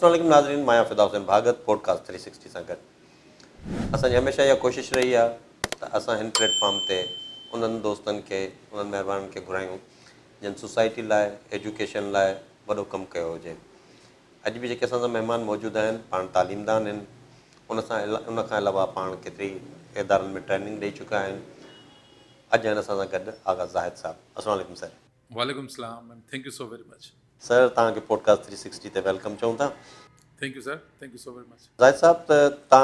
अस्सलाम वालेकुम नाज़रीन, मां फ़िदा हुसैन भागत पॉडकास्ट 360 सां गॾु असांजी हमेशह इहा कोशिशि रही आहे त असां हिन प्लेटफॉर्म ते उन्हनि दोस्तनि खे उन्हनि महिरबाननि खे घुरायूं जिन सोसाइटी लाइ एजुकेशन लाइ वॾो कमु कयो हुजे। अॼु बि जेके असांजा महिमान मौजूदु आहिनि पाण तालीमदान आहिनि, उन खां अलावा पाण केतिरी इदारनि में ट्रेनिंग ॾेई चुका आहिनि। अॼु आहिनि असां सां गॾु आगा ज़ाहिद साहब। अस्सलाम वालेकुम सर। वालेकुम सलाम and thank you so very much. Sir तव्हांखे पॉडकास्ट 360 ते वेलकम चऊं था। Thank you sir, thank you so very much. Zahid साहब, त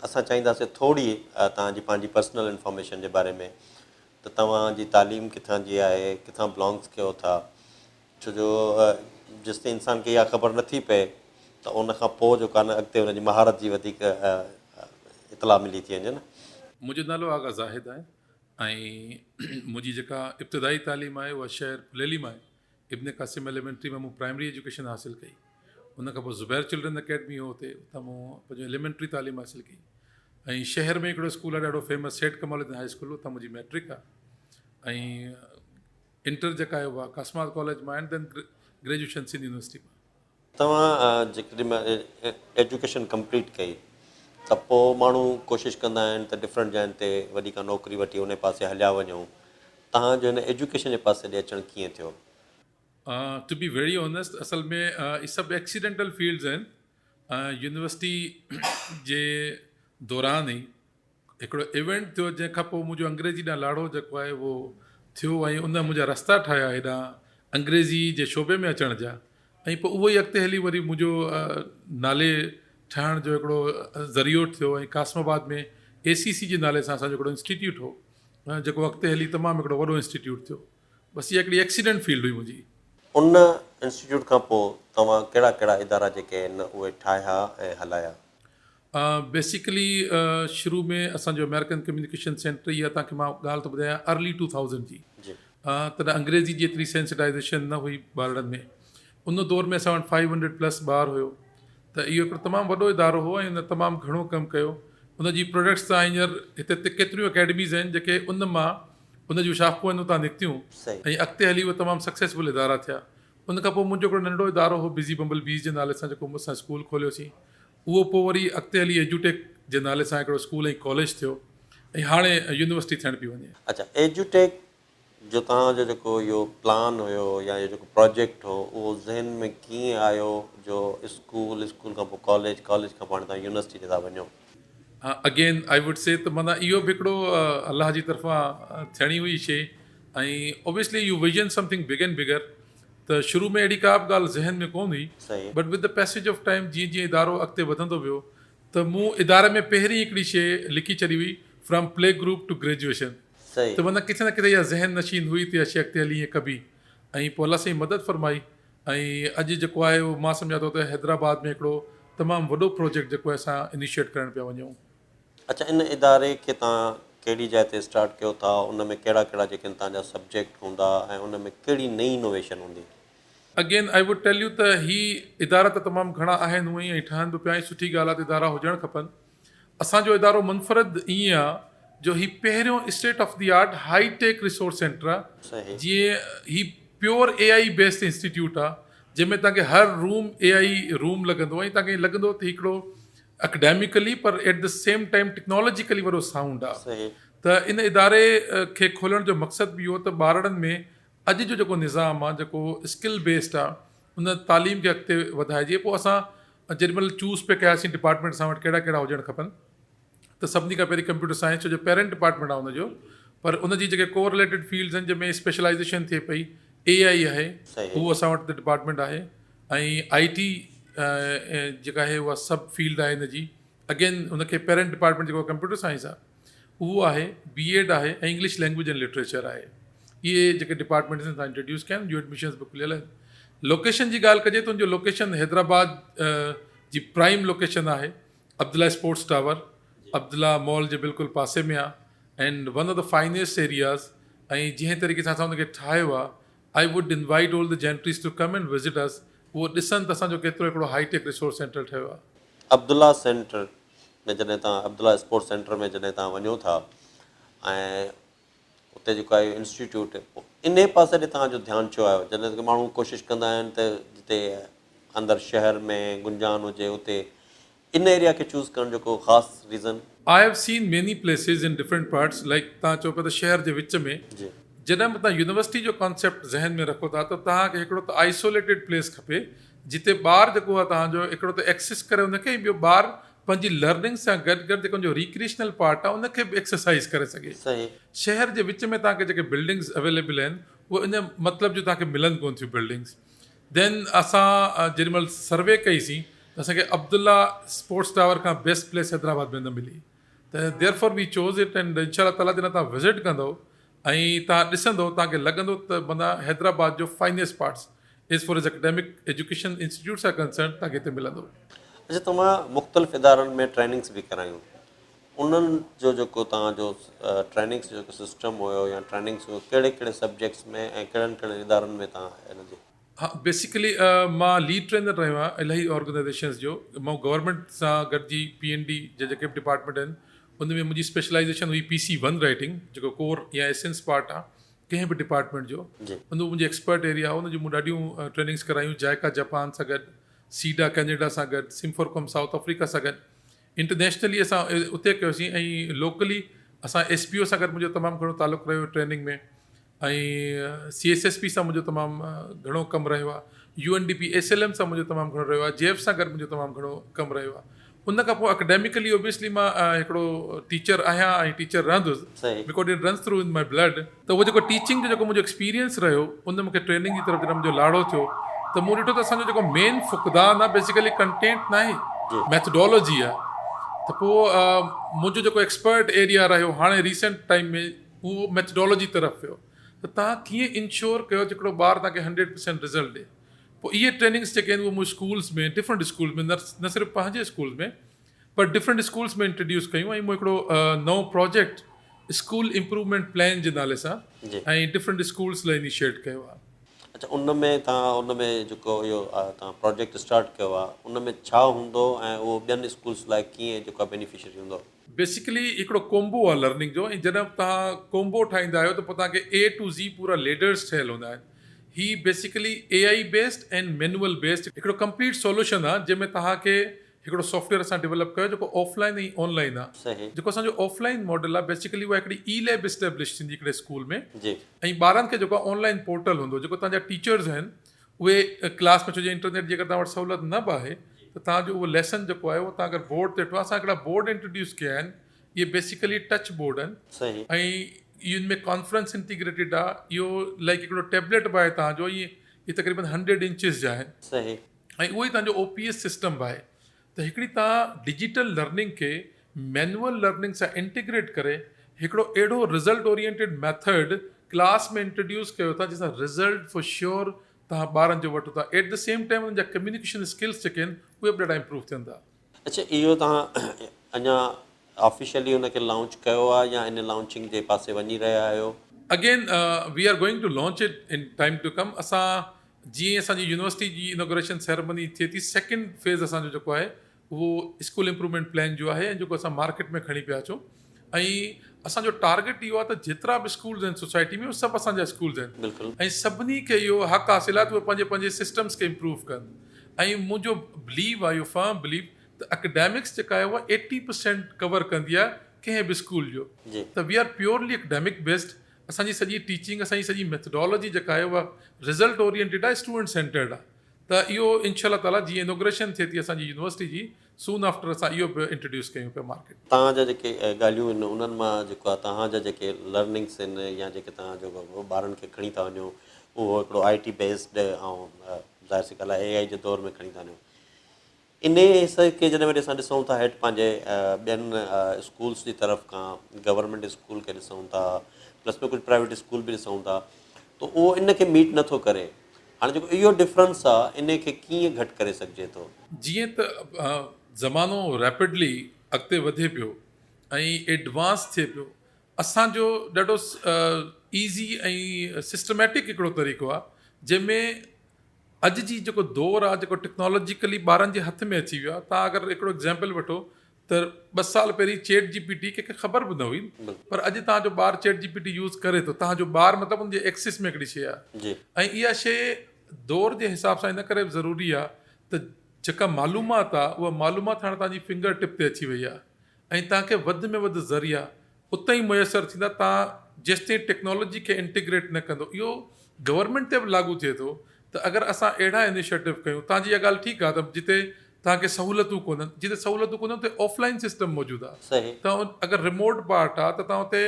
असां चाहींदासीं थोरी तव्हांजी पंहिंजी पर्सनल इंफॉर्मेशन जे बारे में, त तव्हांजी तालीम किथां जी आहे, किथां बिलोंग्स कयो था, छो जो जेसिताईं इंसान खे इहा ख़बर नथी पए त उन खां पोइ जो कान अॻिते हुनजी महारत जी वधीक इतला मिली थी वञे न। मुंहिंजो नालो आगा ज़ाहिद आहे ऐं मुंहिंजी जेका इब्तिदाई तालीम आहे उहा शहर फुलेली मां आहे। इब्न क़ासिम एलिमेंट्री में मूं प्राइमरी एजुकेशन हासिलु कई। उन खां पोइ ज़ुबैर चिल्ड्रन अकेडमी हो हुते उतां मूं पंहिंजो एलिमेंट्री तालीम हासिलु कई। ऐं शहर में हिकिड़ो स्कूल आहे ॾाढो फेमस, सेठ कमालुद्दीन हाई स्कूल, उतां मुंहिंजी मैट्रिक आहे। ऐं इंटर जेका आहे उहा कास्माल कॉलेज मां and then graduation Sindh university मां। तव्हां जेकॾहिं एजुकेशन कंप्लीट कई त पोइ माण्हू कोशिशि कंदा आहिनि त डिफरेंट जाइनि ते वॾी का नौकिरी वठी उन पासे हलिया वञूं। तव्हांजो हिन एजुकेशन जे पासे ॾे अचणु कीअं थियो? टू बी वेरी ऑनेस्ट, असल में इहे सभु एक्सीडेंटल फील्ड्स आहिनि। यूनिवर्सिटी जे दौरान ई हिकिड़ो इवेंट थियो जंहिंखां पोइ मुंहिंजो अंग्रेजी ॾांहुं लाड़ो जेको आहे उहो थियो ऐं उन मुंहिंजा रस्ता ठाहिया हेॾां अंग्रेज़ी जे शोबे में अचण जा। ऐं पोइ उहो ई अॻिते हली वरी मुंहिंजो नाले ठहण जो हिकिड़ो ज़रियो थियो ऐं कास्माबाद में ACC जे नाले सां असांजो हिकिड़ो इंस्टीट्यूट हो जेको अॻिते हली तमामु हिकिड़ो वॾो इंस्टीट्यूट थियो। बसि इहा हिकिड़ी एक्सीडेंट फील्ड हुई मुंहिंजी। उन इंस्टीट्यूट खां पोइ तव्हां कहिड़ा कहिड़ा इदारा जेके आहिनि उहे ठाहिया ऐं हलाया? बेसिकली शुरू में असांजो अमेरिकन कम्युनिकेशन सेंटर, इहा तव्हांखे मां ॻाल्हि थो ॿुधायां अर्ली 2000 जी। तॾहिं अंग्रेज़ी जी एतिरी सेंसिटाइज़ेशन न हुई ॿारनि में। उन दौर में असां वटि 500+ ॿार हुयो, त इहो हिकिड़ो तमामु वॾो इदारो हो ऐं हुन तमामु घणो कमु कयो। उनजी प्रोडक्ट्स तव्हां हींअर हिते केतिरियूं अकेडमीज़ आहिनि जेके उन मां उन जूं शाखूं आहिनि उतां निकितियूं ऐं अॻिते हली उहे तमामु सक्सेसफुल इदारा थिया। उन खां पोइ मुंहिंजो हिकिड़ो नंढो इदारो हो बिज़ी बम्बल बीज़ जे नाले सां, जेको असां स्कूल खोलियोसीं। उहो पोइ वरी अॻिते हली एजुटेक जे नाले सां हिकिड़ो स्कूल ऐं कॉलेज थियो ऐं हाणे यूनिवर्सिटी थियण पई वञे। अच्छा, एजुटेक जो तव्हांजो जेको इहो प्लान हुयो या इहो जेको प्रोजेक्ट हो उहो ज़हन में कीअं आयो जो स्कूल खां पोइ कॉलेज खां पाण तव्हां यूनिवर्सिटी ते था वञो? अगेन आई वुड से त माना इहो बि हिकिड़ो अलाह जी तरफ़ां थियणी हुई शइ। ऐं obviously U vision something big and bigger. त शुरू में अहिड़ी का बि ॻाल्हि ज़हन में कोन हुई, but with the passage of time जीअं जीअं इदारो अॻिते वधंदो वियो त मूं इदारे में पहिरीं हिकिड़ी शइ लिखी छॾी हुई, from play group to graduation. त माना किथे न किथे इहा ज़हन नशीन हुई त इहा शइ अॻिते हली ईअं कबी। ऐं पोइ अलाह साईं मदद फरमाई ऐं अॼु जेको आहे उहो मां सम्झा थो त हैदराबाद में हिकिड़ो तमामु वॾो प्रोजेक्ट जेको आहे असां इनिशिएट करणु पिया वञूं। अच्छा, इन इदारे खे तव्हां कहिड़ी जाइ ते स्टार्ट कयो था? उन में कहिड़ा कहिड़ा जेके तव्हांजा सब्जेक्ट हूंदा ऐं उन में कहिड़ी नई इनोवेशन हूंदी? Again I would tell you त ही इदारा त तमामु घणा आहिनि उहे ऐं ठहनि बि पिया ऐं सुठी ॻाल्हि आहे त इदारा हुजणु खपनि। असांजो इदारो मुनफ़रद ईअं आहे जो ही पहिरियों state of the art hi tech resource center आहे। जीअं ही प्योर AI बेस्ड इंस्टीट्यूट आहे जंहिंमें तव्हांखे हर रूम AI रूम लॻंदो ऐं तव्हांखे लॻंदो त हिकिड़ो अकेडमिकली पर at the same time technologically वॾो साउंड आहे। त इन इदारे खे खोलण जो मक़सदु बि इहो त ॿारनि में अॼु जो जेको निज़ाम आहे जेको स्किल बेस्ड आहे उन तालीम खे अॻिते वधाइजे। पोइ असां जेॾीमहिल चूज़ पे कयासीं डिपार्टमेंट असां वटि कहिड़ा कहिड़ा हुजणु खपनि, त सभिनी खां पहिरीं कंप्यूटर साइंस, छो जो पेरेंट डिपार्टमेंट आहे हुनजो, पर उनजी जेके को रिलेटेड फील्ड्स आहिनि जंहिंमें स्पेशलाइज़ेशन थिए पई, AI आहे उहो असां वटि त डिपार्टमेंट आहे। ऐं IT जेका आहे उहा सब फील्ड आहे हिनजी। अगेन हुनखे पेरेंट डिपार्टमेंट जेको कंप्यूटर साइंस आहे उहो आहे, BEd आहे ऐं इंग्लिश लैंग्वेज एंड लिटरेचर आहे। इहे जेके डिपार्टमेंट्स आहिनि इंट्रोड्यूस कया आहिनि, जो एडमिशन्स बि खुलियल आहिनि। लोकेशन जी ॻाल्हि कजे त उनजो लोकेशन हैदराबाद जी प्राइम लोकेशन आहे, Abdullah sports tower, Abdullah mall जे बिल्कुलु पासे में आहे and one of the finest areas. ऐं जंहिं तरीक़े सां असां हुनखे ठाहियो आहे, I would invite all the gentries to come and visit us. उहो ॾिसनि त असांजो केतिरो हिकिड़ो हाईटेक रिसोर्स सेंटर ठहियो आहे। अब्दुल्ला सेंटर में जॾहिं तव्हां अब्दुल्ला स्पोर्ट्स सेंटर में जॾहिं तव्हां वञो था ऐं उते जेको आहे इंस्टीट्यूट इन पासे ॾे तव्हांजो ध्यानु छो आयो? जॾहिं की माण्हू कोशिशि कंदा आहिनि त जिते अंदरि शहर में गुंजान हुजे उते इन एरिया खे चूज़ करण जो को ख़ासि reason? I have seen many places in different parts, like तव्हां चओ पिया त शहर जे विच में जी जॾहिं बि तव्हां यूनिवर्सिटी जो कॉन्सेप्ट ज़हन में रखो था त तव्हांखे हिकिड़ो त आइसोलेटेड प्लेस खपे जिते ॿार जेको आहे तव्हांजो हिकिड़ो त एक्सेस करे उनखे, ॿियो ॿार पंहिंजी लर्निंग सां गॾु गॾु जेको जो रिक्रिएशनल पार्ट आहे उनखे बि एक्सरसाइज करे सघे। सही शहर जे विच में तव्हांखे जेके बिल्डिंग्स अवेलेबल आहिनि उहे इन मतिलबु जो तव्हांखे मिलनि कोन थियूं बिल्डिंग्स। देन असां जेॾीमहिल सर्वे कईसीं त असांखे अब्दुल्ला स्पोर्ट्स टावर खां बेस्ट प्लेस हैदराबाद में न मिली, त therefore we chose it and इंशाल्लाह ताला जॾहिं तव्हां विज़िट कंदो ऐं तव्हां ॾिसंदो तव्हांखे लॻंदो त माना हैदराबाद जो finest parts as far as academic education institutes are concern तव्हांखे हिते मिलंदो। अच्छा, तव्हां मुख़्तलिफ़ इदारनि में ट्रेनिंग्स बि करायूं, उन्हनि जो जेको तव्हांजो ट्रेनिंग्स जो जेको सिस्टम हुयो या ट्रेनिंग्स हुयो कहिड़े कहिड़े सब्जेक्ट्स में ऐं कहिड़नि कहिड़नि इदारनि में तव्हां हिन जे? हाँ, बेसिकली मां लीड ट्रेनर रहियो आहियां इलाही ऑर्गेनाइजेशन्स जो। मां गवर्नमेंट सां गॾिजी PND जे जेके बि डिपार्टमेंट आहिनि उन में मुंहिंजी स्पेशलाइजेशन हुई PC1 राइटिंग, जेको कोर या एसेंस पार्ट आहे कंहिं बि डिपार्टमेंट जो। जी उन मुंहिंजी एक्सपर्ट एरिया आहे, उनजी मूं ॾाढियूं ट्रेनिंग्स करायूं जाइका जापान सां गॾु, सीडा कैनेडा सां गॾु, सिम्फोरकॉम साउथ अफ्रीका सां गॾु। इंटरनेशनली असां उते कयोसीं ऐं लोकली असां SPO सां गॾु मुंहिंजो तमामु घणो तालुक़ु रहियो ट्रेनिंग में, ऐं CSSP सां मुंहिंजो तमामु घणो कमु रहियो आहे, UNDP SLM सां मुंहिंजो तमामु घणो रहियो आहे, JF सां गॾु मुंहिंजो तमामु घणो कमु रहियो आहे। उन खां पोइ अकेडेमिकली ओबियसली मां हिकिड़ो टीचर आहियां ऐं टीचर रहंदुसि, सही बिकॉज इट रन्स थ्रू इन माई ब्लड। त उहो जेको टीचिंग जो जेको मुंहिंजो एक्सपीरियंस रहियो उन मूंखे ट्रेनिंग जी तरफ़ जॾहिं मुंहिंजो लाड़ो थियो त मूं ॾिठो त असांजो जेको मेन फुक़दान आहे बेसिकली कंटेंट न आहे, मैथडोलॉजी आहे। त पोइ मुंहिंजो जेको एक्सपर्ट एरिया रहियो हाणे रिसेंट टाइम में उहो मैथडोलॉजी तरफ़ वियो, त तव्हां कीअं इंश्योर कयो हिकिड़ो ॿारु तव्हांखे 100% रिज़ल्ट ॾे। पोइ इहे ट्रेनिंग्स जेके आहिनि उहे मुंहिंजे स्कूल्स में, डिफरेंट स्कूल्स में, न सिर्फ़ु पंहिंजे स्कूल में पर डिफरेंट स्कूल्स में इंट्रोड्यूस कयूं। ऐं मूं हिकिड़ो नओं प्रोजेक्ट स्कूल इम्प्रूवमेंट प्लान जे नाले सां ऐं डिफरेंट स्कूल्स लाइ इनिशिएट कयो आहे। अच्छा, उन में तव्हां उन में जेको इहो तव्हां प्रोजेक्ट स्टार्ट कयो आहे उन में छा हूंदो ऐं उहो ॿियनि स्कूल्स लाइ कीअं जेको आहे बेनिफिशियरी हूंदो? बेसिकली हिकिड़ो कोम्बो आहे लर्निंग जो, ऐं जॾहिं तव्हां कोम्बो ठाहींदा आहियो त पोइ तव्हांखे A to Z पूरा लेडर्स ठहियल हूंदा आहिनि। ही basically AI based and manual based हिकिड़ो कंप्लीट सॉल्यूशन आहे जंहिंमें तव्हांखे हिकिड़ो सॉफ्टवेयर असां डेवलप कयो जेको ऑफलाइन ऐं ऑनलाइन आहे। सही जेको असांजो ऑफलाइन मॉडल आहे बेसिकली उहा हिकिड़ी E-लैब इस्टेब्लिश थींदी हिकिड़े स्कूल में, जी ऐं ॿारनि खे जेको ऑनलाइन पोर्टल हूंदो, जेको तव्हांजा टीचर्स आहिनि उहे क्लास में, छो जो इंटरनेट जी अगरि तव्हां वटि सहूलियत न बि आहे त तव्हांजो उहो लेसन जेको आहे उहो तव्हां अगरि बोर्ड ते वठो, असां हिकिड़ा बोर्ड इंट्रोड्यूस कया आहिनि, इहे बेसिकली टच बोर्ड आहिनि सही ऐं इनमें कॉन्फ्रेंस इंटीग्रेटेड आहे। इहो लाइक हिकिड़ो टैबलेट बि आहे तव्हांजो, इहे तक़रीबन 100 इंचिस जा आहिनि सही ऐं उहो ई तव्हांजो OPS सिस्टम बि आहे। त हिकिड़ी तव्हां डिजिटल लर्निंग खे मैनुअल लर्निंग सां इंटीग्रेट करे हिकिड़ो अहिड़ो रिज़ल्ट ओरिएंटेड मैथड क्लास में इंट्रोड्यूस कयो था जंहिंसां रिज़ल्ट फॉर श्योर तव्हां ॿारनि जो वठो था। एट द सेम टाइम उनजा कम्युनिकेशन स्किल्स जेके आहिनि उहे बि ॾाढा इम्प्रूव थियनि था। अच्छा, इहो तव्हां अञा ऑफिशियली हुनखे लॉन्च कयो आहे या इन लॉन्चिंग जे पासे वञी रहिया आहियो? Again we are going to launch it in time to come. असां जीअं असांजी यूनिवर्सिटी जी इनोग्रेशन सेरेमनी थिए थी, सेकेंड फेज़ असांजो जेको आहे उहो स्कूल इम्प्रूवमेंट प्लान जो आहे ऐं जेको असां मार्केट में खणी पिया अचूं। ऐं असांजो टारगेट इहो आहे त जेतिरा बि स्कूल्स आहिनि सोसाइटी में उहे सभु असांजा स्कूल्स आहिनि बिल्कुलु ऐं सभिनी खे इहो हक़ हासिलु आहे त उहे पंहिंजे पंहिंजे सिस्टम्स खे इम्प्रूव कनि। ऐं मुंहिंजो बिलीव आहे, इहो फर्म बिलीव त अकेडेमिक्स जेका आहे उहा 80% कवर कंदी आहे कंहिं बि स्कूल जो। त we are purely academic based. असांजी सॼी टीचिंग, असांजी सॼी मैथडोलॉजी जेका आहे उहा रिज़ल्ट ओरिएंटेड आहे, स्टूडेंट सेंटर्ड आहे। त इहो इंशाल्लाह ताला जीअं इनोग्रेशन थिए थी असांजी यूनिवर्सिटी जी, सून आफ्टर असां इहो बि इंट्रोड्यूस कयूं पिया मार्केट। तव्हांजा जेके ॻाल्हियूं आहिनि उन्हनि मां जेको आहे तव्हांजा जेके लर्निंग्स आहिनि या जेके तव्हां जेको ॿारनि खे खणी था वञो उहो हिकिड़ो IT बेस्ड ऐं ज़ाहिर सी ॻाल्हि आहे AI जे दौर में खणी था वञो। इन हिसे खे जॾहिं वरी असां ॾिसूं था हेठि पंहिंजे ॿियनि स्कूल्स जी तरफ़ खां गवर्नमेंट स्कूल खे ॾिसूं था, प्लस में कुझु प्राइवेट स्कूल बि ॾिसूं था, त उहो इन खे मीट नथो करे। हाणे जेको इहो डिफरेंस आहे इन खे कीअं घटि करे सघिजे थो? जीअं त ज़मानो रैपिडली अॻिते वधे पियो ऐं एडवांस थिए पियो, असांजो ॾाढो ईज़ी ऐं सिस्टमैटिक हिकिड़ो तरीक़ो आहे जंहिंमें अॼु जी जेको दौरु आहे, जेको टेक्नोलॉजिकली ॿारनि जे हथ में अची वियो आहे। तव्हां अगरि हिकिड़ो एग्ज़ाम्पल वठो त 2 साल पहिरीं ChatGPT कंहिंखे ख़बर बि न हुई, पर अॼु तव्हांजो ॿारु ChatGPT यूज़ करे थो। तव्हांजो ॿारु मतिलबु उनजे एक्सेस में हिकिड़ी शइ आहे ऐं इहा शइ दौर जे हिसाब सां इन करे ज़रूरी आहे त त जेका मालूमात आहे उहा मालूमात हाणे तव्हांजी फिंगर टिप ते अची वई आहे ऐं तव्हांखे वधि में वधि ज़रिया उते ई मुयसरु थींदा तव्हां जेसिताईं टेक्नोलॉजी खे इंटीग्रेट न कंदो इहो गवर्नमेंट ते बि लागू थिए थो त अगरि असां अहिड़ा इनिशिएटिव कयूं तव्हांजी इहा ॻाल्हि ठीकु आहे त जिते तव्हांखे सहूलियतूं कोन्हनि जिते सहूलियतूं कोन्हनि उते ऑफलाइन सिस्टम मौजूदु आहे सही तव्हां अगरि रिमोट पार्ट आहे त तव्हां उते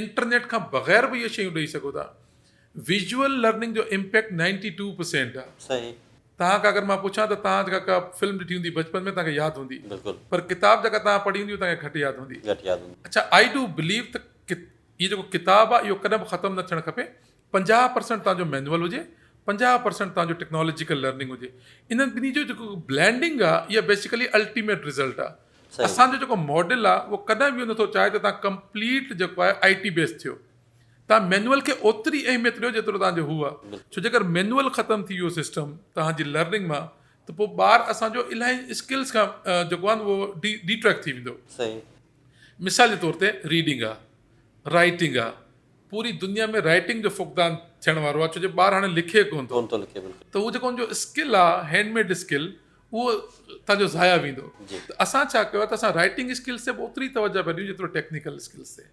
इंटरनेट खां बग़ैर बि इहे शयूं ॾेई सघो था विजुअल लर्निंग जो इम्पैक्ट 92% आहे सही तव्हांखां अगरि मां पुछां त तव्हां जेका का फिल्म ॾिठी हूंदी बचपन में तव्हांखे यादि हूंदी बिल्कुलु पर किताब जेका तव्हां पढ़ी हूंदी तव्हांखे घटि यादि हूंदी घटि यादि हूंदी अच्छा आई डू बिलीव त इहो जेको किताबु आहे इहो कॾहिं बि ख़तमु न थियणु खपे 50% तव्हांजो मैनुअल हुजे 50% तव्हांजो टेक्नोलॉजिकल लर्निंग हुजे इन्हनि ॿिन्ही जो जेको ब्लैंडिंग आहे इहा बेसिकली अल्टीमेट रिज़ल्ट आहे सही। असांजो जेको मॉडल आहे उहो कॾहिं बि इहो नथो चाहे त तव्हां कंप्लीट जेको आहे IT बेस्ड थियो तव्हां मैनुअल खे ओतिरी अहमियत ॾियो जेतिरो तव्हांजो हू आहे छो जेकर मैनुअल ख़तमु थी वियो सिस्टम तव्हांजी लर्निंग मां त पोइ ॿारु असांजो इलाही स्किल्स खां जेको आहे न उहो डिट्रैक्ट थी वेंदो सही मिसाल जे तौर ते रीडिंग आहे राइटिंग आहे पूरी दुनिया में राइटिंग जो फुक़दान थियण वारो आहे छो जो ॿारु हाणे लिखे कोन थो कोन थो लिखे बिल्कुलु त उहो जेको हुनजो स्किल आहे हैंडमेड स्किल उहो तव्हांजो ज़ाया वेंदो जी। त असां छा कयो आहे त असां राइटिंग स्किल्स ते बि ओतिरी तवजो पिया ॾियूं जेतिरो टेक्निकल स्किल्स ते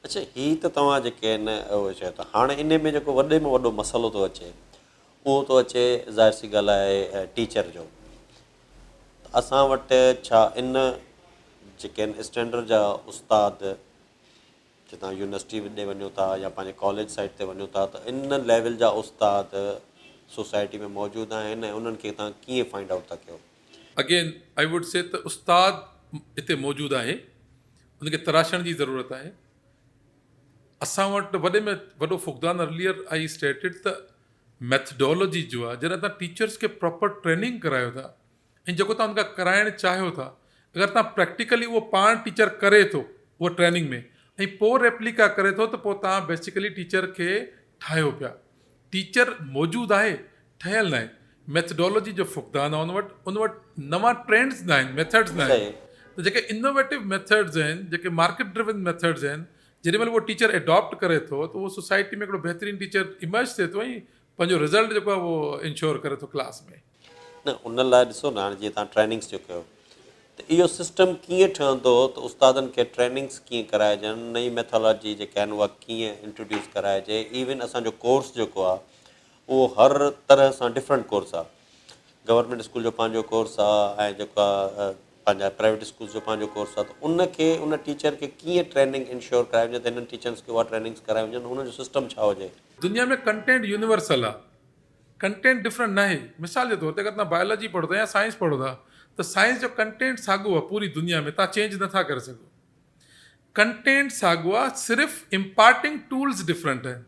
अच्छा हीअ त तव्हां जेके आहिनि उहो चयो था हाणे इन में जेको वॾे में वॾो मसइलो थो अचे उहो थो अचे ज़ाहिर सी ॻाल्हि आहे टीचर जो असां वटि छा इन जेके आहिनि स्टैंडर्ड जा उस्ताद जितां यूनिवर्सिटी ॾे वञो था या पंहिंजे कॉलेज साइड ते वञो था त इन लेवल जा उस्ताद सोसाइटी में मौजूदु आहिनि ऐं उन्हनि खे तव्हां कीअं फाइंड आउट था कयो अगेन आई वुड से त उस्ताद हिते मौजूदु आहे उनखे तराशण जी ज़रूरत आहे असां वटि वॾे में वॾो फुक़दान अर्लियर आई स्टेटेड त मैथडोलॉजी जो आहे जॾहिं तव्हां टीचर्स खे प्रॉपर ट्रेनिंग करायो था ऐं जेको तव्हां उनखां कराइणु चाहियो था अगरि तव्हां प्रैक्टिकली उहो पाण टीचर करे थो उहो ट्रेनिंग में ऐं पोइ रेप्लिका करे थो त पोइ तव्हां बेसिकली टीचर खे ठाहियो पिया टीचर मौजूदु आहे ठहियलु न आहे मैथडोलॉजी जो फुक़दान आहे उन वटि नवां ट्रेंड्स न आहिनि मेथड्स न आहिनि त जेके इनोवेटिव मेथड्स आहिनि जेके मार्केट ड्रिवन मेथड्स आहिनि जेॾी महिल उहो टीचर एडॉप्ट करे थो त उहो सोसाइटी में हिकिड़ो बहितरीनु टीचर इमर्ज थिए थो ऐं पंहिंजो रिज़ल्ट जेको आहे उहो इंश्योर करे थो क्लास में न उन लाइ ॾिसो न हाणे जीअं तव्हां ट्रेनिंग्स जो कयो त इहो सिस्टम कीअं ठहंदो त उस्तादनि खे ट्रेनिंग्स कीअं कराइजनि नई मैथोलॉजी जेके आहिनि उहा कीअं इंट्रोड्यूस कराइजे इवन असांजो कोर्स जेको आहे उहो हर तरह सां डिफरेंट कोर्स आहे गवर्नमेंट स्कूल जो पंहिंजो कोर्स आहे ऐं जेको आहे पंहिंजा प्राइवेट स्कूल जो पंहिंजो कोर्स आहे त उनखे उन टीचर खे कीअं ट्रेनिंग इंश्योर कराए वञे त हिननि टीचर्स खे उहा ट्रेनिंग्स कराए वञनि हुनजो सिस्टम छा हुजे दुनिया में कंटेंट यूनिवर्सल आहे कंटेंट डिफरेंट न आहे मिसाल जे तौर ते अगरि तव्हां बायोलॉजी पढ़ो था या साइंस पढ़ो था त साइंस जो कंटेंट साॻियो आहे पूरी दुनिया में तव्हां चेंज नथा करे सघो कंटेंट साॻियो आहे सिर्फ़ु इम्पार्टिंग टूल्स डिफरेंट आहिनि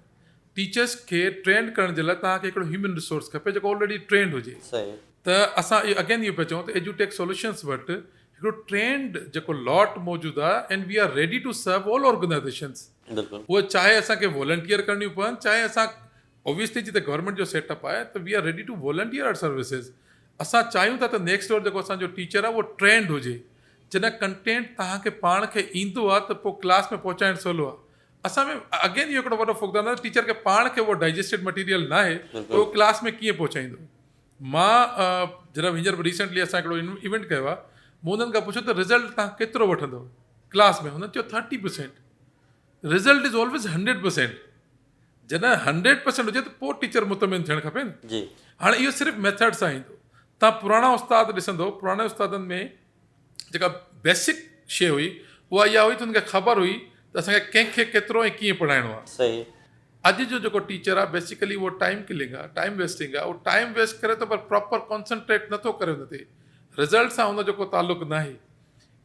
टीचर्स खे ट्रेन करण जे लाइ तव्हांखे हिकिड़ो ह्यूमन रिसोर्स खपे जेको ऑलरेडी ट्रेंड हुजे सही त असां अगेन इहो पिया चऊं त एजुटेक सॉल्यूशन्स वटि हिकिड़ो ट्रेंड जेको लॉट मौजूदु आहे and we are ready to serve all organisations बिल्कुलु उहे चाहे असांखे वॉलंटियर करणियूं पवनि चाहे असां ऑब्वियसली जिते गवर्नमेंट जो सेटअप आहे त we are ready to volunteer our services असां चाहियूं था त नेक्स्ट डोर जेको असांजो टीचर आहे उहो ट्रेंड हुजे जॾहिं कंटेंट तव्हांखे पाण खे ईंदो आहे त पोइ क्लास में पहुचाइणु सवलो आहे असां में अगेन इहो हिकिड़ो वॾो फुक़दान आहे टीचर खे पाण खे उहो डाइजेस्टेड मटीरियल न आहे त उहो क्लास में कीअं पहुचाईंदो मां जॾहिं हींअर रिसेंटली असां हिकिड़ो इवेंट कयो आहे मूं हुननि खां पुछियो त रिज़ल्ट तव्हां केतिरो वठंदव क्लास में हुननि चयो 30% रिज़ल्ट इज़ ऑलवेज़ 100% जॾहिं 100% हुजे त पोइ टीचर मुतमिन थियणु खपे न जी हाणे इहो सिर्फ़ु मेथड सां ईंदो तव्हां पुराणा उस्ताद ॾिसंदो पुराणे उस्तादनि में जेका बेसिक शइ हुई उहा इहा हुई त हुनखे ख़बर हुई त असांखे कंहिंखे केतिरो ऐं कीअं पढ़ाइणो आहे सही अॼु जो जेको टीचर आहे बेसिकली उहो टाइम किलिंग आहे टाइम वेस्टिंग आहे उहो टाइम वेस्ट करे थो पर प्रॉपर कॉन्संट्रेट नथो करे हुन ते रिज़ल्ट सां हुन जेको तालुक़ु न आहे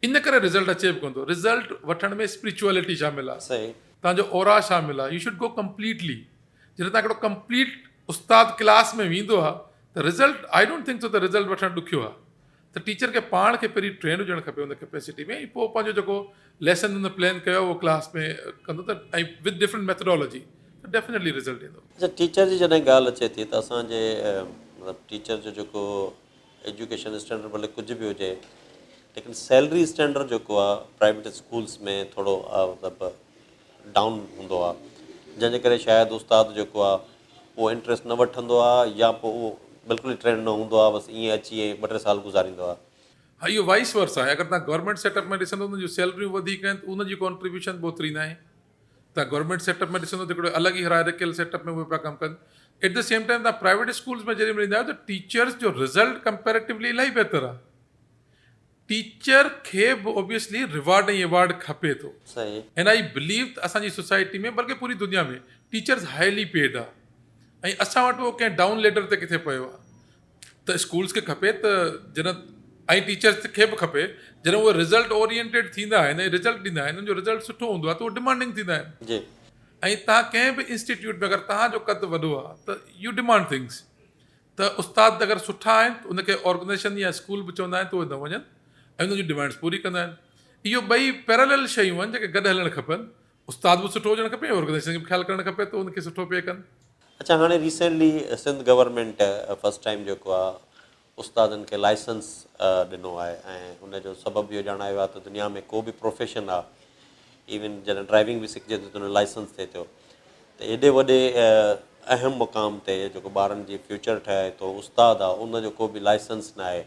इन करे रिज़ल्ट अचे बि कोन थो रिज़ल्ट वठण में स्पिरिचुअलिटी शामिल आहे सही तव्हांजो ओरा शामिल आहे यू शुड गो कंप्लीटली जॾहिं तव्हां हिकिड़ो कंप्लीट उस्ताद क्लास में वेंदो आहे त result I don't think so त रिज़ल्ट वठणु ॾुखियो आहे त टीचर खे पाण खे पहिरीं ट्रेन हुजणु खपे हुन कैपेसिटी में ऐं पोइ पंहिंजो जेको लेसन हुन प्लान कयो उहो क्लास में कंदो त ऐं विद डिफरेंट मैथडोलॉजी त डेफिनेटली रिज़ल्ट ईंदो अच्छा टीचर जी जॾहिं ॻाल्हि अचे थी त असांजे मतिलबु टीचर जो जेको एजुकेशन स्टैंडर्ड भले कुझु बि हुजे लेकिन सैलरी स्टैंडर्ड जेको आहे प्राइवेट स्कूल्स में थोरो मतिलबु डाउन हूंदो आहे जंहिंजे करे शायदि उस्ताद जेको आहे उहो इंट्रस्ट न वठंदो आहे या पोइ उहो बिल्कुलु ई ट्रेंड न हूंदो आहे, बसि ईअं अची 2-3 साल गुज़ारींदो आहे। हा, इहो वाइस वर्सा आहे। अगरि तव्हां गवर्नमेंट सेटअप में ॾिसंदो उनजी सैलरियूं वधीक आहिनि त उनजी कॉन्ट्रीब्यूशन बि ओतिरी न आहे। तव्हां गवर्नमेंट सेटअप में ॾिसंदो त हिकिड़ो अलॻि ई हायरार्कियल सेटअप में उहे पिया कमु कनि। एट द सेम टाइम तव्हां प्राइवेट स्कूल्स में जॾहिं महिल ईंदा आहियो त टीचर्स जो रिज़ल्ट कंपेरेटिवली इलाही बहितर आहे। टीचर खे बि ऑब्वियसली रिवार्ड ऐं अवॉर्ड खपे थो। सही। एंड आई बिलीव त असांजी सोसाइटी में बल्कि पूरी दुनिया में टीचर्स हाईली पेड आहे ऐं असां वटि उहो कंहिं डाउन लेडर ते किथे पियो आहे। त स्कूल्स खे खपे त जॾहिं ऐं टीचर्स खे बि खपे जॾहिं उहे रिज़ल्ट ओरिएंटेड थींदा आहिनि ऐं रिज़ल्ट ॾींदा आहिनि, उनजो रिज़ल्ट सुठो हूंदो आहे त उहो डिमांडिंग थींदा आहिनि। जी। ऐं तव्हां कंहिं बि इंस्टीट्यूट में अगरि तव्हांजो कदु वॾो आहे त यू डिमांड थिंग्स। त उस्ताद अगरि सुठा आहिनि त उनखे ऑर्गेनाइजेशन या स्कूल बि चवंदा आहिनि त उहे न वञनि ऐं उनजी डिमांड्स पूरी कंदा आहिनि। इहो ॿई पैरेलल शयूं आहिनि जेके गॾु हलणु खपनि। उस्ताद बि सुठो हुजणु खपे, ऑर्गेनाइजेशन खे बि ख़्यालु करणु खपे त उनखे सुठो पे कनि। अच्छा, हाणे recently Sindh government first time जेको आहे उस्तादनि खे लाइसेंस ॾिनो आहे ऐं उनजो सबबु इहो ॼाणायो आहे त दुनिया में को बि प्रोफेशन आहे, इवन जॾहिं ड्राइविंग बि सिखिजे थो त उनजो लाइसेंस थिए थो। त एॾे वॾे अहम मुक़ाम ते जेको ॿारनि जी फ्यूचर ठहे थो, उस्ताद आहे, उनजो को बि लाइसेंस न आहे,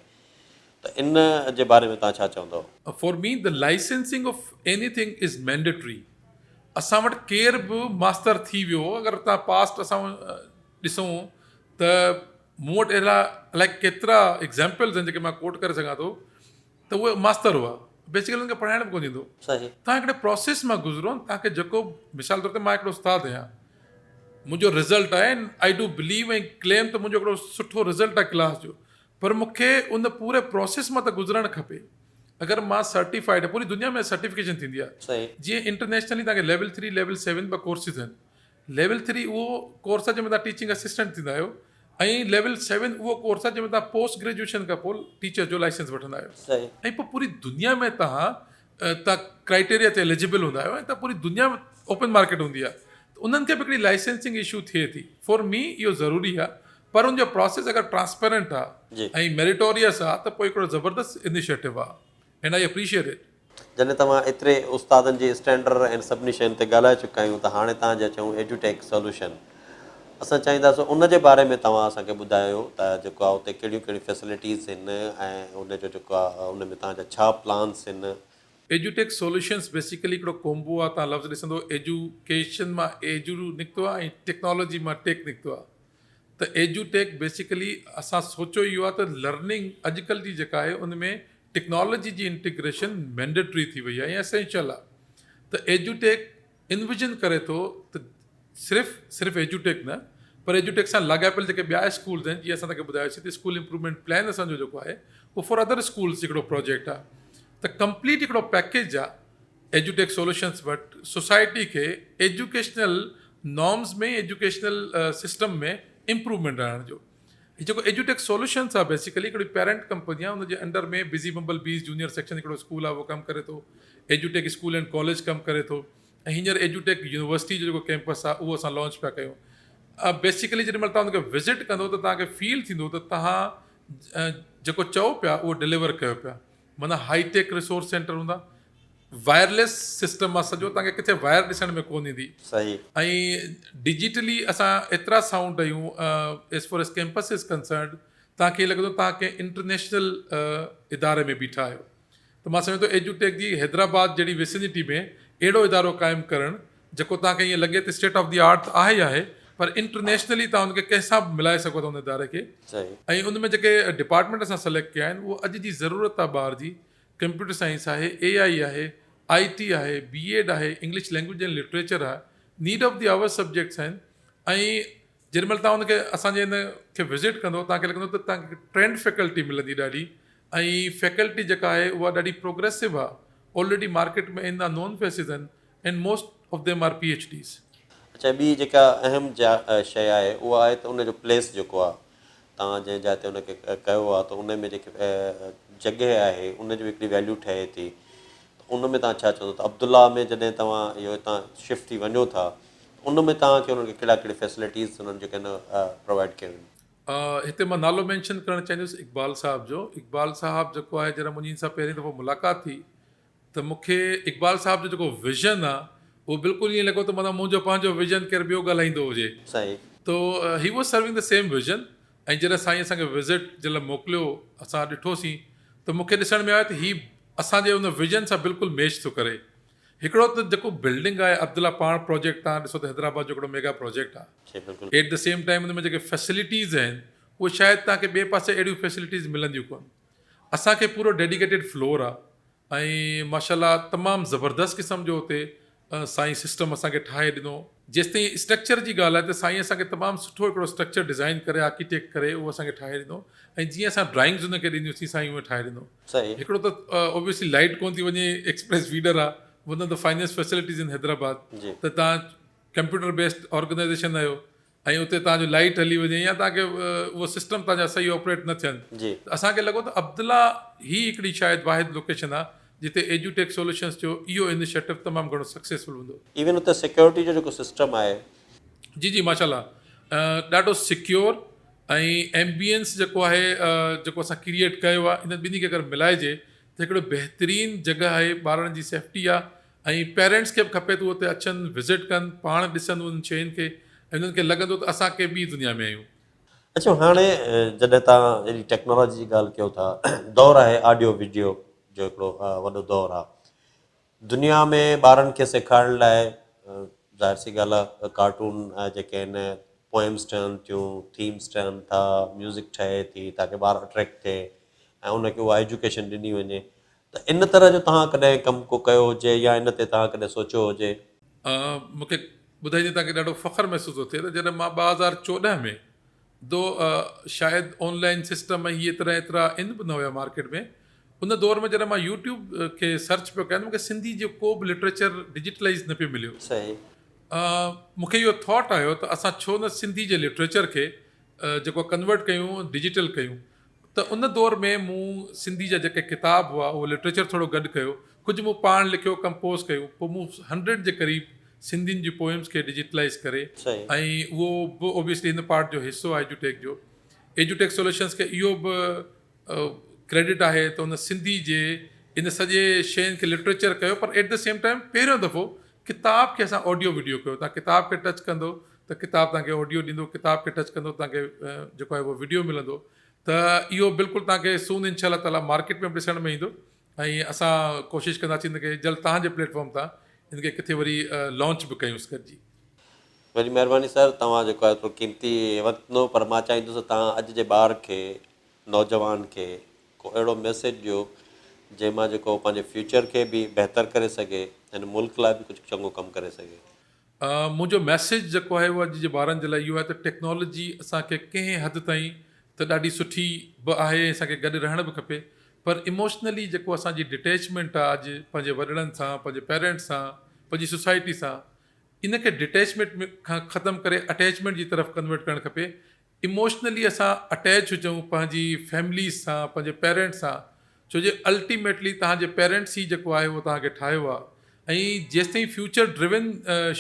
त इन जे बारे में तव्हां छा चवंदव? For me the licensing of anything is mandatory. असां वटि केर बि मास्टर थी वियो, अगरि तव्हां पास्ट असां ॾिसूं त मूं वटि अहिड़ा अलाए केतिरा एग्ज़ाम्पल्स आहिनि जेके मां कोट करे सघां थो त उहे मास्तर हुआ। बेसिकली उनखे पढ़ाइण बि कोन ईंदो। सही। तव्हां हिकिड़े प्रोसेस मां गुज़रो, तव्हांखे जेको मिसाल तौर ते मां हिकिड़ो उस्तादु आहियां, मुंहिंजो रिज़ल्ट आहे एंड आई डू बिलीव ऐं क्लेम त मुंहिंजो हिकिड़ो सुठो रिज़ल्ट आहे क्लास जो, पर मूंखे उन पूरे प्रोसेस मां त गुज़रणु खपे। अगरि मां सर्टिफाइड आहे, पूरी दुनिया में सर्टिफिकेशन थींदी आहे। सही। जीअं इंटरनेशनली तव्हांखे लेवल 3 लेवल 7 ॿ कोर्सिस आहिनि। लेवल 3 उहो कोर्स आहे जंहिंमें तव्हां टीचिंग असिस्टेंट थींदा आहियो ऐं लेवल 7 उहो कोर्स आहे जंहिंमें तव्हां पोस्ट ग्रेजुएशन खां पोइ टीचर जो लाइसेंस वठंदा आहियो। सही। ऐं पोइ पूरी दुनिया में तव्हां क्राइटेरिया ते एलिजिबल हूंदा आहियो ऐं तव्हां पूरी दुनिया में ओपन मार्केट हूंदी आहे त उन्हनि खे बि हिकिड़ी लाइसेंसिंग इशू थिए थी। फॉर मी इहो ज़रूरी आहे, पर उनजो प्रोसेस अगरि ट्रांसपेरेंट आहे ऐं मेरिटोरियस आहे त पोइ हिकिड़ो ज़बरदस्त इनिशिएटिव आहे एंड आई अप्रीशिएट इट। जॾहिं तव्हां एतिरे उस्तादनि जी स्टैंडर्ड ऐं सभिनी शयुनि ते ॻाल्हाए चुका आहियूं, त हाणे तव्हां जे चऊं एजुटेक सोल्यूशन, असां चाहींदासीं उन जे बारे में तव्हां असांखे ॿुधायो त जेको आहे उते कहिड़ियूं कहिड़ियूं फैसिलिटीज़ आहिनि ऐं उनजो जेको आहे उन में तव्हांजा छा प्लान्स आहिनि। एजुटेक सोल्यूशंस बेसिकली हिकिड़ो कोम्बो आहे। तव्हां लफ़्ज़ ॾिसंदो एजुकेशन मां एजू निकितो आहे ऐं टेक्नोलॉजी मां टेक निकितो आहे। त एजुटेक बेसिकली असां सोचियो इहो आहे त लर्निंग अॼुकल्ह जी जेका आहे उन में टेक्नोलॉजी जी इंटीग्रेशन मैंडेटरी थी वई आहे ऐं एसेंशियल आहे। त एजुटेक इनविजन करे थो त सिर्फ़ु एजुटेक न, पर एजुटेक सां लाॻापियल जेके ॿिया स्कूल्स आहिनि, जीअं असां तव्हांखे ॿुधायोसीं त स्कूल इम्प्रूवमेंट प्लान असांजो जेको आहे उहो फॉर अदर स्कूल्स हिकिड़ो प्रोजेक्ट आहे। त कंप्लीट हिकिड़ो पैकेज आहे एजुटेक सोल्यूशंस वटि सोसाइटी खे एजुकेशनल नॉर्म्स में, एजुकेशनल सिस्टम में इम्प्रूवमेंट आणण जो। जेको एजुटेक सोल्यूशंस आहे बेसिकली हिकिड़ी पेरेंट कंपनी आहे, उनजे अंडर में बिज़ी बम्बल बीज़ जूनियर सेक्शन हिकिड़ो स्कूल आहे उहो कमु करे थो। एजुटेक स्कूल एंड कॉलेज कमु करे थो ऐं हींअर एजुटेक यूनिवर्सिटी जो जेको कैंपस आहे उहो असां लॉन्च पिया कयूं। बेसिकली जेॾी महिल तव्हां उनखे विज़िट कंदो त तव्हांखे फील थींदो त तव्हां जेको चओ पिया उहो डिलीवर कयो पिया। माना हाईटेक रिसोर्स सेंटर हूंदा, वायरलेस सिस्टम आहे सॼो, तव्हांखे किथे वायर ॾिसण में कोन ईंदी। सही। ऐं डिजिटली असां एतिरा साउंड आहियूं as for as campus is concerned, तव्हांखे लॻंदो तव्हां कंहिं इंटरनेशनल इदारे में बीठा आहियो। त मां सम्झो एजुटेक जी हैदराबाद जहिड़ी विसिनिटी में अहिड़ो इदारो क़ाइमु करणु जेको तव्हांखे ईअं लॻे त स्टेट ऑफ द आर्ट आहे ई आहे, पर इंटरनेशनली तव्हां हुनखे कंहिंसां बि मिलाए सघो था उन इदारे खे। ऐं उन में जेके डिपार्टमेंट असां सेलेक्ट कया आहिनि उहो अॼु जी ज़रूरत आहे ॿार जी। कंप्यूटर साइंस आहे, AI आहे, IT आहे, BEd आहे, इंग्लिश लैंग्वेज एंड लिटरेचर आहे, need of the hour subjects आहिनि। ऐं जेॾी महिल तव्हां हुनखे असांजे हिन खे विज़िट कंदो तव्हांखे लॻंदो त तव्हांखे ट्रेंड फैकल्टी मिलंदी ॾाढी, ऐं फैकल्टी जेका आहे उहा ॾाढी प्रोग्रेसिव आहे। ऑलरेडी मार्केट में इन नॉन फेसिस आहिनि and most of them are PhDs। अच्छा, ॿी जेका अहम शइ आहे उहा आहे त उनजो प्लेस जेको आहे, तव्हां जंहिं जाइ ते उनखे कयो आहे त उन में जेके जॻह आहे उनजी हिकिड़ी वैल्यू ठहे थी। उन में तव्हां छा चवंदो त अब्दुल्ला में जॾहिं तव्हां इहो हितां शिफ्ट थी वञो था उन में तव्हांखे उन्हनि खे कहिड़ा कहिड़े फैसिलिटीज़ उन्हनि जेके प्रोवाइड कयूं आहिनि? हिते मां नालो मैंशन करणु चाहींदुसि इक़बाल साहब जो। इक़बाल साहब जेको आहे जॾहिं मुंहिंजी सां पहिरीं दफ़ो मुलाक़ात थी त मूंखे इक़बाल साहब जो जेको विज़न आहे उहो बिल्कुलु ईअं लॻो त माना मुंहिंजो पंहिंजो विज़न केरु ॿियो ॻाल्हाईंदो हुजे। सही। तो he was serving the same vision ऐं जॾहिं साईं असांखे विज़िट जे लाइ मोकिलियो असां ॾिठोसीं त मूंखे ॾिसण में आयो त हीउ असांजे हुन विजन सां बिल्कुलु मैच थो करे। हिकिड़ो त जेको बिल्डिंग आहे अब्दुल्ला पाण प्रोजेक्ट तव्हां ॾिसो त हैदराबाद जो हिकिड़ो मेगा प्रोजेक्ट आहे, जी बिल्कुलु। एट द सेम टाइम हुन में जेके फैसिलिटीज़ आहिनि उहे शायदि तव्हांखे ॿिए पासे अहिड़ियूं फैसिलिटीज़ मिलंदियूं कोन। असांखे पूरो डेडिकेटेड फ्लोर आहे ऐं माशाल्लाह तमामु ज़बरदस्त क़िस्म जो हुते साईं सिस्टम असांखे ठाहे ॾिनो। जेसिताईं स्ट्रक्चर जी ॻाल्हि आहे त साईं असांखे तमामु सुठो हिकिड़ो स्ट्रक्चर डिज़ाइन करे आर्किटेक्ट करे उहो असांखे ठाहे ॾिनो ऐं जीअं असां ड्राइंग्स हुनखे ॾींदियूंसीं साईं उहे ठाहे ॾिनो। सही। हिकिड़ो त ऑब्वियसली लाइट कोन थी वञे, एक्सप्रेस फीडर आहे, one of the finest facilities in Hyderabad. जी। त तव्हां कंप्यूटर बेस्ड ऑर्गेनाइज़ेशन आहियो ऐं उते तव्हांजो लाइट हली वञे या तव्हांखे उहो सिस्टम तव्हांजा सही ऑपरेट न थियनि जी। त असांखे लॻो त अब्दुल्ला ही हिकिड़ी शायदि वाहिद लोकेशन आहे जिते एजुटेक सोल्यूशंस जो इहो इनिशिएटिव तमामु घणो सक्सेसफुल हूंदो। इवन उते सिक्योरिटी जो जेको सिस्टम आहे जी जी माशाल्लाह ॾाढो सिक्योर ऐं एम्बियंस जेको आहे जेको असां क्रिएट कयो आहे इन ॿिन्ही खे अगरि मिलाइजे त हिकिड़ो बहितरीनु जॻह आहे, ॿारनि जी सेफ्टी आहे ऐं पेरेंट्स खे बि खपे त उते अचनि विज़िट कनि, पाण ॾिसनि उन्हनि शयुनि खे ऐं उन्हनि खे लॻंदो त असां कंहिं ॿी दुनिया में आहियूं। अच्छा, हाणे जॾहिं तव्हां अहिड़ी टेक्नोलॉजी जी ॻाल्हि कयो था, दौरु आहे ऑडियो वीडियो जो हिकिड़ो वॾो दौरु आहे दुनिया में ॿारनि खे सेखारण लाइ। ज़ाहिर सी ॻाल्हि आहे कार्टून जेके आहिनि पोएम्स ठहनि थियूं, थीम्स ठहनि था, म्यूज़िक ठहे थी ताकी ॿार अट्रैक्ट थिए ऐं उनखे उहा एजुकेशन ॾिनी वञे। त इन तरह जो तव्हां कॾहिं कमु को कयो हुजे या इन ते तव्हां कॾहिं सोचियो हुजे? मूंखे ॿुधाईंदे तव्हांखे ॾाढो फ़ख्रु महसूसु थो थिए त जॾहिं मां 2014 में शायदि ऑनलाइन सिस्टम हीअ एतिरा इन बि न हुया मार्केट में, उन दौर में जॾहिं मां यूट्यूब खे सर्च पियो कयां मूंखे सिंधी जो को बि लिटरेचर डिजिटलाइज़ न पियो मिलियो। सही। मूंखे इहो थॉट आयो त असां छो न सिंधी जे लिटरेचर खे जेको कन्वर्ट कयूं डिजिटल कयूं। त उन दौर में मूं सिंधी जा जेके किताब हुआ उहो लिटरेचर थोरो गॾु कयो, कुझु मूं पाण लिखियो, कंपोज़ कयो, पोइ मूं 100 जे क़रीब सिंधियुनि जी पोएम्स खे डिजिटलाइज़ करे ऐं उहो बि ओबियसली हिन पार्ट जो हिसो आहे एजुटेक जो। एजुटेक सोल्यूशंस खे इहो बि क्रेडिट आहे त उन सिंधी जे इन सॼे शयुनि खे लिटरेचर कयो, पर एट द सेम टाइम पहिरियों दफ़ो किताब खे असां ऑडियो वीडियो कयो। तव्हां किताब खे टच कंदो त किताब तव्हांखे ऑडियो ॾींदो, किताब खे टच कंदो तव्हांखे जेको आहे उहो वीडियो मिलंदो। त इहो बिल्कुलु तव्हांखे सून इंशाअल्लाह ताला मार्केट में बि ॾिसण में ईंदो ऐं असां कोशिशि कंदासीं हिनखे जल्द तव्हांजे प्लेटफॉर्म तां हिनखे किथे वरी लॉन्च बि कयूंसि गॾिजी। वरी महिरबानी सर, तव्हां जेको आहे एतिरो क़ीमती वक़्तु ॾिनो, पर मां चाहींदुसि तव्हां अॼु जे ॿार खे, नौजवान खे को अहिड़ो मैसेज ॾियो जंहिंमां जेको पंहिंजे फ्यूचर खे बि बहितर करे सघे, हिन मुल्क लाइ बि कुझु चङो कमु करे सघे। मुंहिंजो मैसेज जेको आहे उहो अॼु जे ॿारनि जे लाइ इहो आहे त टेक्नोलॉजी असांखे कंहिं हद ताईं त ॾाढी सुठी बि आहे, असांखे गॾु रहण बि खपे, पर इमोशनली जेको असांजी डिटेचमेंट आहे अॼु पंहिंजे वॾड़नि सां, पंहिंजे पेरेंट्स सां, पंहिंजी सोसाइटी सां, इनखे डिटेचमेंट खां ख़तमु करे अटैचमेंट जी तरफ़ कन्वर्ट करणु खपे। इमोशनली असां अटैच हुजूं पंहिंजी फैमिलीज़ सां, पंहिंजे पेरेंट्स सां, छो जे अल्टीमेटली तव्हांजे पेरेंट्स ई जेको आहे उहो तव्हांखे ठाहियो आहे ऐं जेसिताईं फ्यूचर ड्रिवन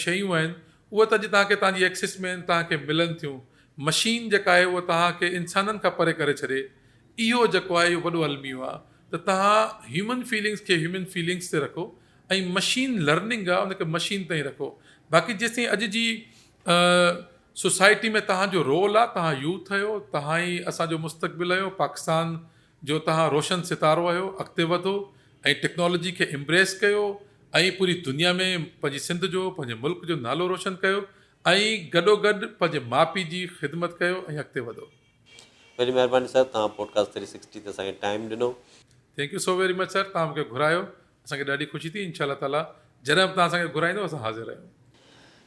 शयूं आहिनि उहे त अॼु तव्हांखे तव्हांजी एक्सेस में तव्हांखे मिलनि थियूं। मशीन जेका आहे उहा तव्हांखे इंसाननि खां परे करे छॾे, इहो जेको आहे इहो वॾो अलमियो आहे। त तव्हां ह्यूमन फीलिंग्स खे ह्यूमन फीलिंग्स ते रखो ऐं मशीन लर्निंग आहे उनखे मशीन ताईं रखो। बाक़ी जेसिताईं अॼु जी सोसाइटी में तव्हांजो रोल आहे, तव्हां यूथ आहियो, तव्हां ई असांजो मुस्तक़बिल आहियो, पाकिस्तान जो तव्हां रोशन सितारो आहियो, अॻिते वधो ऐं टेक्नोलॉजी खे एम्ब्रेस कयो ऐं पूरी दुनिया में पंहिंजी सिंध जो, पंहिंजे मुल्क जो नालो रोशन कयो ऐं गॾोगॾु पंहिंजे माउ पीउ जी ख़िदमत कयो ऐं अॻिते वधो। वरी महिरबानी सर, तव्हां पॉडकास्ट 360 ते असांखे टाइम ॾिनो। Thank you so very much sir, तव्हां मूंखे घुरायो, असांखे ॾाढी ख़ुशी थी। इंशाअल्लाह ताला जॾहिं बि तव्हां असांखे घुराईंदो असां हाज़िर आहियूं।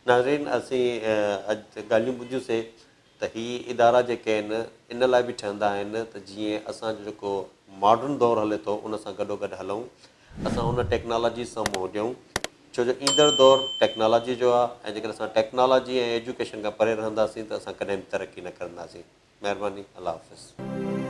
नाज़रीन, असीं अॼु ॻाल्हियूं ॿुधियूंसीं त हीअ इदारा जेके आहिनि इन लाइ बि ठहंदा आहिनि त जीअं असांजो जेको मॉडर्न दौरु हले थो उन सां गॾोगॾु हलूं, असां उन टेक्नोलॉजी सां मुंहुं ॾियूं, छो जो ईंदड़ दौरु टेक्नोलॉजी जो आहे ऐं जेकर असां टेक्नोलॉजी ऐं एजुकेशन खां परे रहंदासीं त असां कॾहिं बि तरक़ी न कंदासीं। महिरबानी, अल्लाह हाफ़िज़।